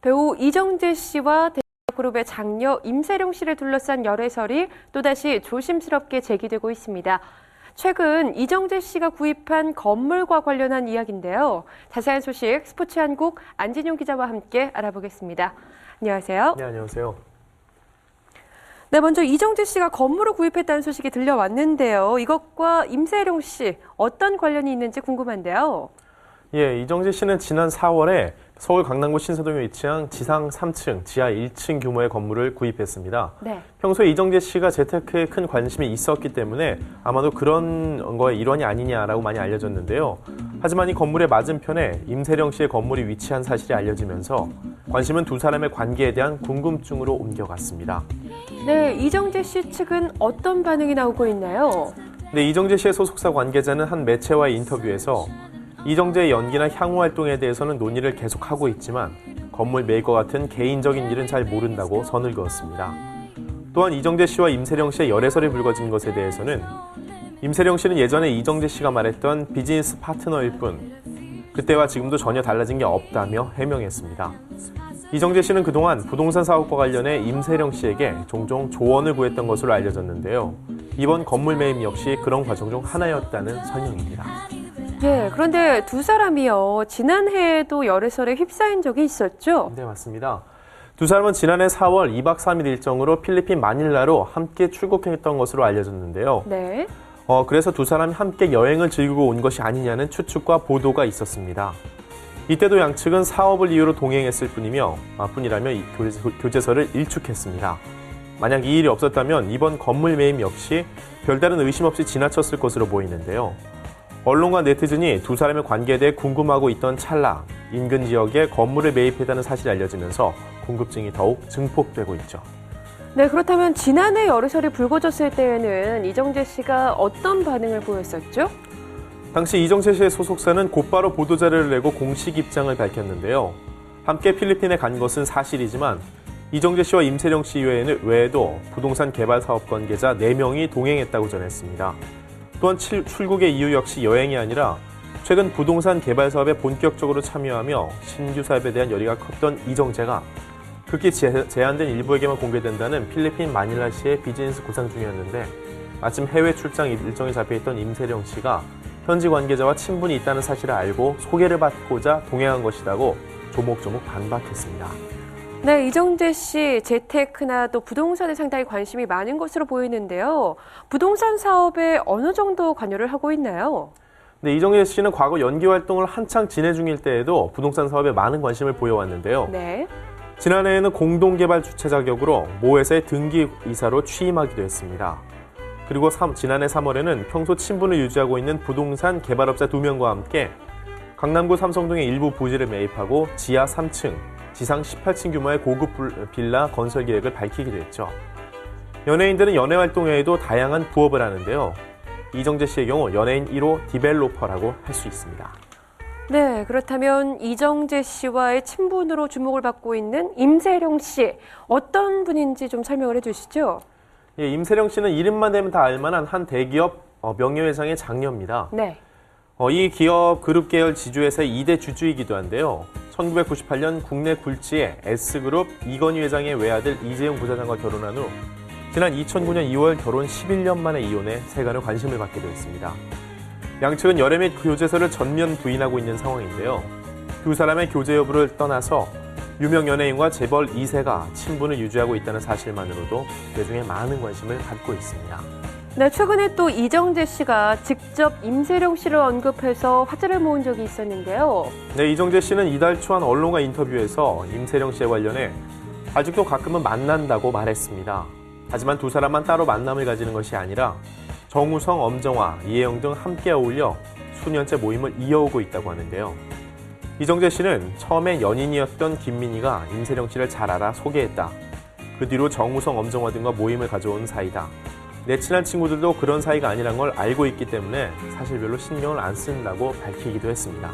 배우 이정재 씨와 대기업그룹의 장녀 임세룡 씨를 둘러싼 열애설이 또다시 조심스럽게 제기되고 있습니다. 최근 이정재 씨가 구입한 건물과 관련한 이야기인데요. 자세한 소식 스포츠 한국 안진용 기자와 함께 알아보겠습니다. 안녕하세요. 네, 안녕하세요. 네, 먼저 이정재 씨가 건물을 구입했다는 소식이 들려왔는데요. 이것과 임세룡 씨 어떤 관련이 있는지 궁금한데요. 예, 이정재 씨는 지난 4월에 서울 강남구 신사동에 위치한 지상 3층, 지하 1층 규모의 건물을 구입했습니다. 네. 평소에 이정재 씨가 재테크에 큰 관심이 있었기 때문에 아마도 그런 거의 일환이 아니냐라고 많이 알려졌는데요. 하지만 이 건물의 맞은편에 임세룡 씨의 건물이 위치한 사실이 알려지면서 관심은 두 사람의 관계에 대한 궁금증으로 옮겨갔습니다. 네, 이정재 씨 측은 어떤 반응이 나오고 있나요? 네, 이정재 씨의 소속사 관계자는 한 매체와의 인터뷰에서 이정재의 연기나 향후 활동에 대해서는 논의를 계속하고 있지만 건물 매입과 같은 개인적인 일은 잘 모른다고 선을 그었습니다. 또한 이정재 씨와 임세룡 씨의 열애설이 불거진 것에 대해서는 임세룡 씨는 예전에 이정재 씨가 말했던 비즈니스 파트너일 뿐 그때와 지금도 전혀 달라진 게 없다며 해명했습니다. 이정재 씨는 그동안 부동산 사업과 관련해 임세룡 씨에게 종종 조언을 구했던 것으로 알려졌는데요. 이번 건물 매입 역시 그런 과정 중 하나였다는 설명입니다. 예, 그런데 두 사람이요. 지난해에도 열애설에 휩싸인 적이 있었죠? 네, 맞습니다. 두 사람은 지난해 4월 2박 3일 일정으로 필리핀 마닐라로 함께 출국했던 것으로 알려졌는데요. 네. 그래서 두 사람이 함께 여행을 즐기고 온 것이 아니냐는 추측과 보도가 있었습니다. 이때도 양측은 사업을 이유로 동행했을 뿐이라며 이 교제서를 일축했습니다. 만약 이 일이 없었다면 이번 건물 매입 역시 별다른 의심 없이 지나쳤을 것으로 보이는데요. 언론과 네티즌이 두 사람의 관계에 대해 궁금하고 있던 찰나 인근 지역에 건물을 매입했다는 사실이 알려지면서 궁금증이 더욱 증폭되고 있죠. 네, 그렇다면 지난해 열애설이 불거졌을 때에는 이정재 씨가 어떤 반응을 보였었죠? 당시 이정재 씨의 소속사는 곧바로 보도자료를 내고 공식 입장을 밝혔는데요. 함께 필리핀에 간 것은 사실이지만 이정재 씨와 임세룡 씨 외에도 부동산 개발 사업 관계자 4명이 동행했다고 전했습니다. 또한 출국의 이유 역시 여행이 아니라 최근 부동산 개발 사업에 본격적으로 참여하며 신규 사업에 대한 열의가 컸던 이정재가 극히 제한된 일부에게만 공개된다는 필리핀 마닐라시의 비즈니스 구상 중이었는데 마침 해외 출장 일정이 잡혀있던 임세룡 씨가 현지 관계자와 친분이 있다는 사실을 알고 소개를 받고자 동행한 것이라고 조목조목 반박했습니다. 네, 이정재 씨 재테크나 또 부동산에 상당히 관심이 많은 것으로 보이는데요. 부동산 사업에 어느 정도 관여를 하고 있나요? 네, 이정재 씨는 과거 연기 활동을 한창 진행 중일 때에도 부동산 사업에 많은 관심을 보여왔는데요. 네. 지난해에는 공동개발 주체 자격으로 모 회사의 등기 이사로 취임하기도 했습니다. 그리고 지난해 3월에는 평소 친분을 유지하고 있는 부동산 개발업자 2명과 함께 강남구 삼성동의 일부 부지를 매입하고 지하 3층, 지상 18층 규모의 고급 빌라 건설 계획을 밝히기도 했죠. 연예인들은 연애 활동 외에도 다양한 부업을 하는데요. 이정재 씨의 경우 연예인 1호 디벨로퍼라고 할 수 있습니다. 네, 그렇다면 이정재 씨와의 친분으로 주목을 받고 있는 임세룡 씨, 어떤 분인지 좀 설명을 해주시죠. 예, 임세룡 씨는 이름만 대면 다 알만한 한 대기업 명예회장의 장녀입니다. 네. 이 기업 그룹 계열 지주회사의 2대 주주이기도 한데요. 1998년 국내 굴지의 S그룹 이건희 회장의 외아들 이재용 부사장과 결혼한 후 지난 2009년 2월 결혼 11년 만에 이혼해 세간의 관심을 받게 되었습니다. 양측은 열애 및 교제서를 전면 부인하고 있는 상황인데요. 두 사람의 교제 여부를 떠나서 유명 연예인과 재벌 2세가 친분을 유지하고 있다는 사실만으로도 대중의 많은 관심을 받고 있습니다. 네, 최근에 또 이정재 씨가 직접 임세룡 씨를 언급해서 화제를 모은 적이 있었는데요. 네, 이정재 씨는 이달 초 한 언론과 인터뷰에서 임세룡 씨에 관련해 아직도 가끔은 만난다고 말했습니다. 하지만 두 사람만 따로 만남을 가지는 것이 아니라 정우성, 엄정화, 이혜영 등 함께 어울려 수년째 모임을 이어오고 있다고 하는데요. 이정재 씨는 처음에 연인이었던 김민희가 임세룡 씨를 잘 알아 소개했다. 그 뒤로 정우성, 엄정화 등과 모임을 가져온 사이다. 내 친한 친구들도 그런 사이가 아니란 걸 알고 있기 때문에 사실 별로 신경을 안 쓴다고 밝히기도 했습니다.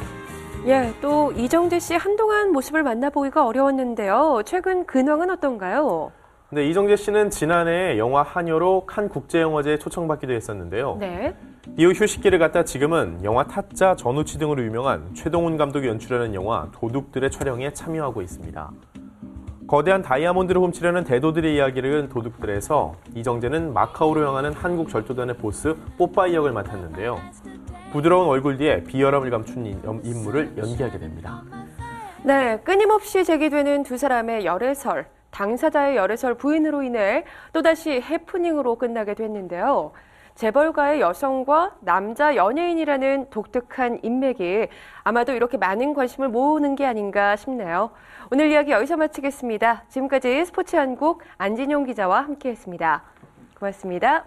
예, 또 이정재 씨 한동안 모습을 만나보기가 어려웠는데요. 최근 근황은 어떤가요? 네, 이정재 씨는 지난해 영화 한여로 칸 국제영화제에 초청받기도 했었는데요. 네. 이후 휴식기를 갖다 지금은 영화 타짜, 전우치 등으로 유명한 최동훈 감독이 연출하는 영화 도둑들의 촬영에 참여하고 있습니다. 거대한 다이아몬드를 훔치려는 대도들의 이야기를 은 도둑들에서 이정재는 마카오로 향하는 한국 절도단의 보스 뽀빠이 역을 맡았는데요. 부드러운 얼굴 뒤에 비열함을 감춘 인물을 연기하게 됩니다. 네, 끊임없이 제기되는 두 사람의 열애설, 당사자의 열애설 부인으로 인해 또다시 해프닝으로 끝나게 됐는데요. 재벌가의 여성과 남자 연예인이라는 독특한 인맥이 아마도 이렇게 많은 관심을 모으는 게 아닌가 싶네요. 오늘 이야기 여기서 마치겠습니다. 지금까지 스포츠한국 안진용 기자와 함께했습니다. 고맙습니다.